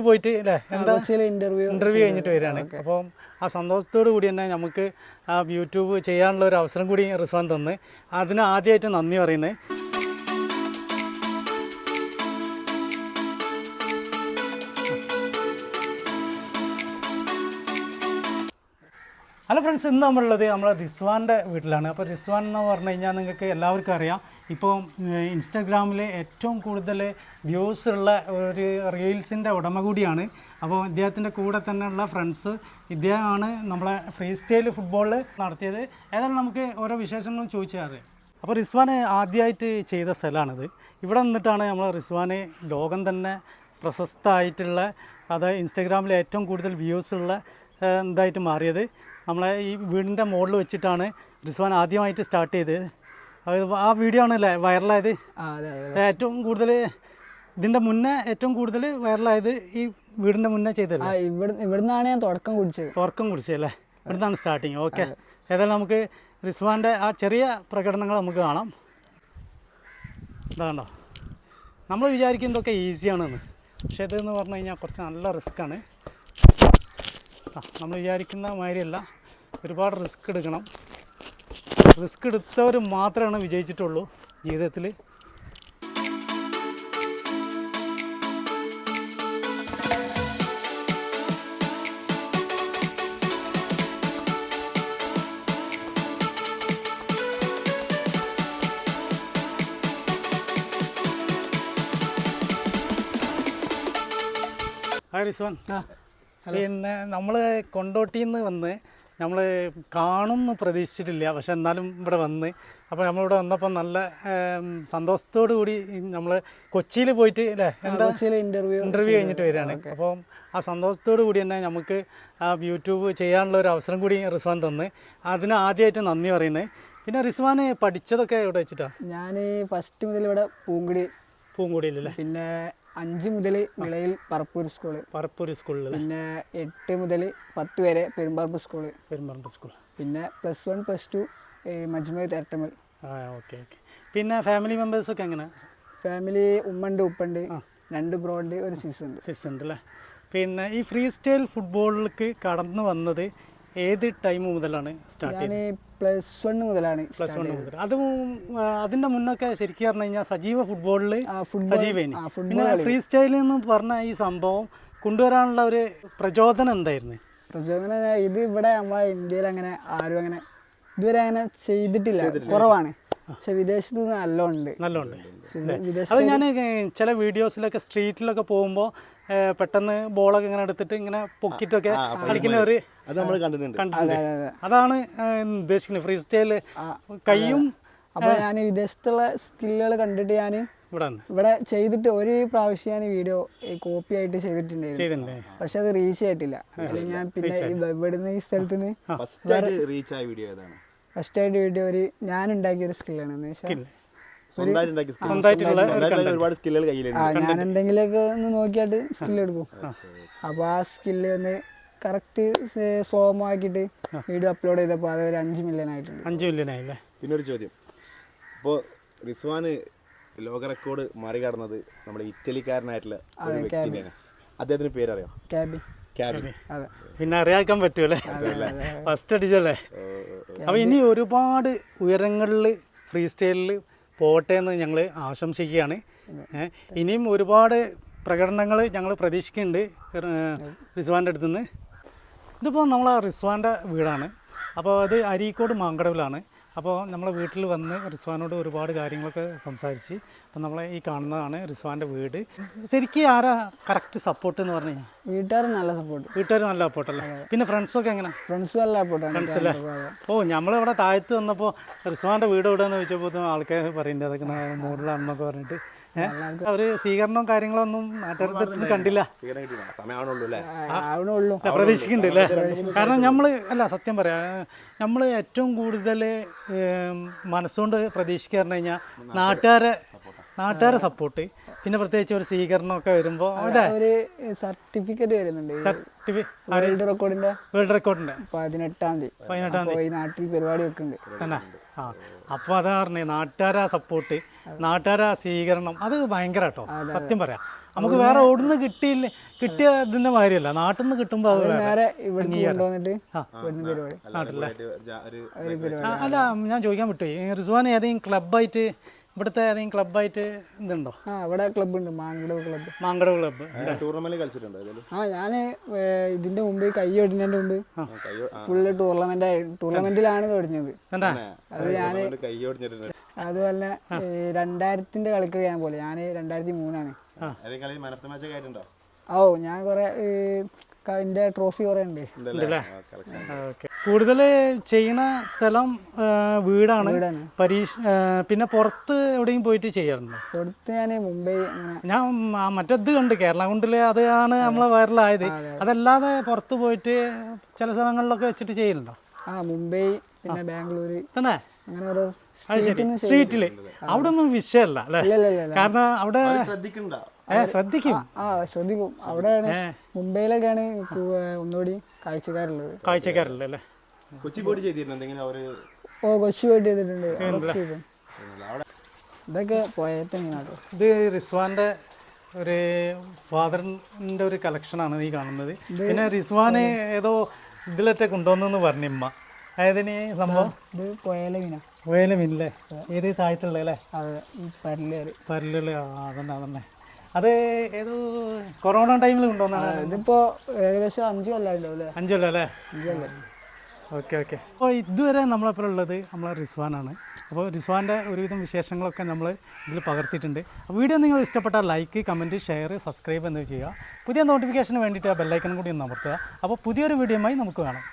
പോയിട്ട് അല്ലേ എന്താ ഇന്റർവ്യൂ കഴിഞ്ഞിട്ട് വരികയാണ്. അപ്പം ആ സന്തോഷത്തോടു കൂടി തന്നെ നമുക്ക് ആ യൂട്യൂബ് ചെയ്യാനുള്ള ഒരു അവസരം കൂടി റിസ്വാൻ തന്ന് അതിന് ആദ്യമായിട്ട് നന്ദി പറയുന്നത്. ഹലോ ഫ്രണ്ട്സ്, ഇന്ന് നമ്മളുള്ളത് നമ്മളെ റിസ്വാൻ്റെ വീട്ടിലാണ്. അപ്പോൾ റിസ്വാൻ എന്ന് പറഞ്ഞു കഴിഞ്ഞാൽ നിങ്ങൾക്ക് എല്ലാവർക്കും അറിയാം, ഇപ്പോൾ ഇൻസ്റ്റാഗ്രാമിൽ ഏറ്റവും കൂടുതൽ വ്യൂസ് ഉള്ള ഒരു റീൽസിൻ്റെ ഉടമ കൂടിയാണ്. അപ്പോൾ ഇദ്ദേഹത്തിൻ്റെ കൂടെ തന്നെയുള്ള ഫ്രണ്ട്സ് ഇദ്ദേഹമാണ് നമ്മളെ ഫ്രീ സ്റ്റൈൽ ഫുട്ബോളിൽ നടത്തിയത്. ഏതായാലും നമുക്ക് ഓരോ വിശേഷങ്ങളും ചോദിച്ചാറ്. അപ്പോൾ റിസ്വാൻ ആദ്യമായിട്ട് ചെയ്ത സ്ഥലമാണിത്. ഇവിടെ നിന്നിട്ടാണ് നമ്മൾ റിസ്വാന് ലോകം തന്നെ പ്രശസ്തമായിട്ടുള്ള, അതായത് ഇൻസ്റ്റാഗ്രാമിൽ ഏറ്റവും കൂടുതൽ വ്യൂസ് ഉള്ള ഇതായിട്ട് മാറിയത്. നമ്മളെ ഈ വീടിൻ്റെ മുകളിൽ വെച്ചിട്ടാണ് റിസ്വാൻ ആദ്യമായിട്ട് സ്റ്റാർട്ട് ചെയ്തത്. ആ വീഡിയോ ആണല്ലേ വൈറലായത്. ഏറ്റവും കൂടുതൽ ഇതിൻ്റെ മുന്നേ ഏറ്റവും കൂടുതൽ വൈറലായത് ഈ വീടിൻ്റെ മുന്നേ ചെയ്തത്. ഇവിടുന്നാണ് ഞാൻ തുടക്കം കുടിച്ചല്ലേ, ഇവിടുന്നാണ് സ്റ്റാർട്ടിങ്. ഓക്കെ, ഏതായാലും നമുക്ക് റിസ്വാൻ്റെ ആ ചെറിയ പ്രകടനങ്ങൾ നമുക്ക് കാണാം. ഇതാണോ, നമ്മൾ വിചാരിക്കുന്നതൊക്കെ ഈസിയാണെന്ന്, പക്ഷേ ഇതെന്ന് പറഞ്ഞു കഴിഞ്ഞാൽ കുറച്ച് നല്ല റിസ്ക്കാണ്. നമ്മൾ വിചാരിക്കുന്ന മാതിരിയല്ല, ഒരുപാട് റിസ്ക് എടുക്കണം. റിസ്ക് എടുത്തവർ മാത്രമാണ് വിജയിച്ചിട്ടുള്ളൂ ജീവിതത്തിൽ. ഹായ് റിസ്വാൻ. പിന്നെ നമ്മൾ കൊണ്ടോട്ടിയിൽ നിന്ന് വന്ന് നമ്മൾ കാണുമെന്ന് പ്രതീക്ഷിച്ചിട്ടില്ല, പക്ഷെ എന്നാലും ഇവിടെ വന്ന്. അപ്പോൾ നമ്മളിവിടെ വന്നപ്പോൾ നല്ല സന്തോഷത്തോടു കൂടി നമ്മൾ കൊച്ചിയിൽ പോയിട്ട് അല്ലേ എന്താ ഇൻ്റർവ്യൂ കഴിഞ്ഞിട്ട് വരികയാണ്. അപ്പം ആ സന്തോഷത്തോടു കൂടി തന്നെ നമുക്ക് ആ യൂട്യൂബ് ചെയ്യാനുള്ള ഒരു അവസരം കൂടി റിസ്വാൻ തന്ന് അതിന് ആദ്യമായിട്ട് നന്ദി പറയുന്നത്. പിന്നെ റിസ്വാൻ പഠിച്ചതൊക്കെ എവിടെ വെച്ചിട്ടാണ്? ഞാൻ ഫസ്റ്റ് മുതൽ ഇവിടെ പൂങ്കുടിയിലല്ലേ, പിന്നെ 5 മുതൽ വിളയിൽ പറപ്പൂർ സ്കൂളിൽ, പിന്നെ 8 മുതൽ 10 വരെ പെരുമ്പാറമ്പ് സ്കൂൾ, പിന്നെ +1 +2 മജ്മു തെരട്ടമൽ. ഓക്കെ. പിന്നെ ഫാമിലി മെമ്പേഴ്സൊക്കെ എങ്ങനെ? ഫാമിലി ഉമ്മണ്ട് ഉപ്പുണ്ട്, 2 ബ്രോ ഉണ്ട്, ഒരു സിസ്റ്റർ ഉണ്ട് അല്ലേ. പിന്നെ ഈ ഫ്രീ സ്റ്റൈൽ ഫുട്ബോളിലേക്ക് കടന്നു വന്നത് ഏത് ടൈം മുതലാണ് സ്റ്റാർട്ട് ചെയ്തത്? +1 മുതലാണ്. അതും അതിൻ്റെ മുന്നൊക്കെ ശരിക്കും പറഞ്ഞു കഴിഞ്ഞാൽ സജീവ ഫുട്ബോളിൽ സജീവേനി. പിന്നെ ഫ്രീ സ്റ്റൈലിൽ എന്ന് പറഞ്ഞ ഈ സംഭവം കൊണ്ടുവരാനുള്ള ഒരു പ്രചോദനം എന്തായിരുന്നു? ഇത് ഇവിടെ നമ്മളെ ഇന്ത്യയിൽ അങ്ങനെ ആരും അങ്ങനെ ഇതുവരെ അങ്ങനെ ചെയ്തിട്ടില്ല, കുറവാണ്. പക്ഷെ വിദേശത്ത് നല്ലോണ്ട്. അത് ഞാൻ ചില വീഡിയോസിലൊക്കെ സ്ട്രീറ്റിലൊക്കെ പോകുമ്പോൾ പെട്ടെന്ന് ബോളൊക്കെ ഇങ്ങനെ എടുത്തിട്ട് ഇങ്ങനെ പൊക്കിട്ടൊക്കെ കളിക്കുന്ന ഒരു അതാണ് ഉദ്ദേശിക്കുന്നത് ഫ്രീ സ്റ്റൈല് കയ്യും. അപ്പോൾ ഞാൻ വിദേശത്തുള്ള സ്കില്ലുകൾ കണ്ടിട്ട് ഞാൻ ഇവിടെ ചെയ്തിട്ട് ഒരു പ്രാവശ്യം ഞാൻ വീഡിയോ കോപ്പി ആയിട്ട് ചെയ്തിട്ടുണ്ടായിരുന്നു, പക്ഷെ അത് റീച്ച് ആയിട്ടില്ല. ഞാൻ പിന്നെ ഇവിടുന്ന് ഈ സ്ഥലത്ത് നിന്ന് ഫസ്റ്റ് ആയിട്ട് വീഡിയോ ഒരു ഞാൻ ഉണ്ടാക്കിയ ഒരു സ്കില്ലാണ്. എന്ന് വെച്ചാൽ ഞാൻ എന്തെങ്കിലുമൊക്കെ ഒന്ന് നോക്കിയിട്ട് സ്കില്ല് എടുക്കും. അപ്പോൾ ആ സ്കില്ല് ഒന്ന് കറക്റ്റ് സ്ലോമോ ആക്കിയിട്ട് വീഡിയോ അപ്ലോഡ് ചെയ്തപ്പോൾ അത് ഒരു 5 മില്യൺ ആയിട്ടുണ്ട്. 5 മില്യൺ ആയില്ലേ. പിന്നെ ഒരു ചോദ്യം, ഇപ്പോൾ റിസ്വാന് ലോക റെക്കോർഡ് മറികടന്നത് നമ്മുടെ ഇറ്റലിക്കാരനായിട്ടുള്ള ഒരു വ്യക്തിയാണ്. അദ്ദേഹത്തിന് പേരറിയോ? ക്യാബി. പിന്നെ അറിയാക്കാൻ പറ്റൂല്ലേ, ഫസ്റ്റ് അടിച്ചല്ലേ. അപ്പോൾ ഇനി ഒരുപാട് ഉയരങ്ങളിൽ ഫ്രീ സ്റ്റൈലിൽ പോട്ടെ എന്ന് ഞങ്ങൾ ആശംസിക്കുകയാണ്. ഇനിയും ഒരുപാട് പ്രകടനങ്ങൾ ഞങ്ങൾ പ്രതീക്ഷിക്കുന്നുണ്ട് റിസ്വാൻ്റെ അടുത്തുനിന്ന്. ഇതിപ്പോൾ നമ്മളെ റിസ്വാൻ്റെ വീടാണ്. അപ്പോൾ അത് അരീക്കോട് മാങ്കടവിലാണ്. അപ്പോൾ നമ്മളെ വീട്ടിൽ വന്ന് റിസ്വാനോട് ഒരുപാട് കാര്യങ്ങളൊക്കെ സംസാരിച്ച്. അപ്പോൾ നമ്മളെ ഈ കാണുന്നതാണ് റിസ്വാൻ്റെ വീട്. ശരിക്കും ആരാ കറക്റ്റ് സപ്പോർട്ട് എന്ന് പറഞ്ഞു കഴിഞ്ഞാൽ? വീട്ടുകാർ നല്ല സപ്പോർട്ടല്ലേ. പിന്നെ ഫ്രണ്ട്സൊക്കെ എങ്ങനെ? ഫ്രണ്ട്സ് നല്ല സപ്പോർട്ടാണ്. ഫ്രണ്ട്സല്ലേ. നമ്മളിവിടെ താഴത്ത് വന്നപ്പോൾ റിസ്വാൻ്റെ വീട് എവിടെയെന്ന് ചോദിച്ചപ്പോൾ ആൾക്കാർ പറയുന്നുണ്ട് അതൊക്കെ മോഡലാണെന്നൊക്കെ പറഞ്ഞിട്ട്. ഒരു സ്വീകരണവും കാര്യങ്ങളൊന്നും നാട്ടുകാർക്ക് കണ്ടില്ല, പ്രതീക്ഷിക്കുന്നുണ്ട് അല്ലേ. കാരണം നമ്മൾ സത്യം പറയാം, നമ്മൾ ഏറ്റവും കൂടുതൽ മനസ്സുകൊണ്ട് പ്രതീക്ഷിക്കുക പറഞ്ഞു കഴിഞ്ഞാൽ നാട്ടുകാരെ സപ്പോർട്ട്, പിന്നെ പ്രത്യേകിച്ച് ഒരു സ്വീകരണമൊക്കെ വരുമ്പോൾ സർട്ടിഫിക്കറ്റ് വരുന്നുണ്ട് വേൾഡ് റെക്കോർഡിന്റെ 18-ാം തീയതി നാട്ടിൽ പരിപാടി വെക്കുന്നുണ്ട്. അപ്പോൾ അതാ പറഞ്ഞേ, നാട്ടുകാരാ സപ്പോർട്ട്, നാട്ടുകാരാ സ്വീകരണം, അത് ഭയങ്കര കേട്ടോ. സത്യം പറയാം, നമുക്ക് വേറെ ഓടുന്ന് കിട്ടിയ ഇതിൻ്റെ മാതിരിയല്ല, നാട്ടിൽ നിന്ന് കിട്ടുമ്പോൾ അത് വേറെ. നേരെ ഇവിടെ കൊണ്ടുവന്നിട്ട് ഇവിടുന്ന് പരിപാടി. അല്ല ഞാൻ ചോദിക്കാൻ വിട്ടു, റിസ്വാൻ ഏതെങ്കിലും ക്ലബ്ബായിട്ട് ഇവിടുത്തെ ഏതെങ്കിലും ക്ലബ്ബായിട്ട് ഇതുണ്ടോ? ഇവിടെ ക്ലബ്ബ് ഉണ്ട്, Mankadavu club. Mankadavu club tournament കളിച്ചിട്ടുണ്ടോ? ഞാൻ ഇതിന്റെ മുമ്പ് കൈ ഒടിഞ്ഞതിന്റെ മുമ്പ് ഫുള്ള് ടൂർണമെന്റിലാണ് തുടങ്ങിയത്. അത് ഞാൻ അതുപോലെ 2000 കളിക്കൊക്കെ ഞാൻ പോലെ. ഞാൻ 2003 ഓ ഞാൻ കുറെ എന്റെ ട്രോഫി കുറെ ഉണ്ട്. കൂടുതൽ ചെയ്യുന്ന സ്ഥലം വീടാണ്. പിന്നെ പുറത്ത് എവിടെയും പോയിട്ട് ചെയ്യാറുണ്ടോ? പുറത്ത് ഞാൻ മുംബൈ അങ്ങനെ. ഞാൻ മറ്റേത് കണ്ട് കേരള കൊണ്ടില് അതാണ് നമ്മളെ വൈറലായത്. അതല്ലാതെ പുറത്ത് പോയിട്ട് ചില സ്ഥലങ്ങളിലൊക്കെ വെച്ചിട്ട് ചെയ്യലുണ്ടോ? മുംബൈ പിന്നെ ബാംഗ്ലൂര് തന്നെ അങ്ങനെ ഓരോ സ്ട്രീറ്റില് അവിടെ ഒന്നും വിഷയമല്ല അല്ലേ? കാരണം അവിടെ ശ്രദ്ധിക്കും. ശ്രദ്ധിക്കും. അവിടെയാണ് മുംബൈയിലൊക്കെയാണ് ഒന്നുകൂടി കാഴ്ചക്കാരുള്ളത് അല്ലേ? കൊച്ചി പോയിട്ട് ചെയ്തിട്ടുണ്ട്. കൊച്ചി പോയിട്ട് ചെയ്തിട്ടുണ്ട്. ഇതൊക്കെ പോയത് തന്നെയാണ്. ഇത് റിസ്വാന്റെ ഒരു ഫാദറിന്റെ ഒരു കളക്ഷനാണ് ഈ കാണുന്നത്. പിന്നെ റിസ്വാന് ഏതോ ഇതിലൊക്കെ കൊണ്ടുവന്നു പറഞ്ഞു ഇമ്മ. ഏതിന് സംഭവം? ഇത് പുഴയിലെ മീനാ. പുഴയിലെ മീനല്ലേ? ഏത് താഴത്തുള്ള അല്ലേ? പരലുകൾ. അതന്നെ അത് ഏതോ കൊറോണ ടൈമിൽ കൊണ്ടുവന്നാണ്. ഇതിപ്പോ ഏകദേശം 5 കൊല്ലമായില്ലോ അല്ലേ? 5 കൊല്ലം അല്ലേ? 5 കൊല്ലം. ഓക്കെ. അപ്പോൾ ഇതുവരെ നമ്മളെപ്പോൾ ഉള്ളത് നമ്മളെ റിസ്വാനാണ്. അപ്പോൾ റിസ്വാൻ്റെ ഒരുവിധം വിശേഷങ്ങളൊക്കെ നമ്മൾ ഇതിൽ പകർത്തിയിട്ടുണ്ട്. വീഡിയോ നിങ്ങൾ ഇഷ്ടപ്പെട്ടാൽ ലൈക്ക്, കമൻറ്റ്, ഷെയർ, സബ്സ്ക്രൈബ് എന്നിവ ചെയ്യുക. പുതിയ നോട്ടിഫിക്കേഷന് വേണ്ടിയിട്ട് ആ ബെല്ലൈക്കൺ കൂടി ഒന്ന് അമർത്തുക. അപ്പോൾ പുതിയൊരു വീഡിയോയുമായി നമുക്ക് കാണാം.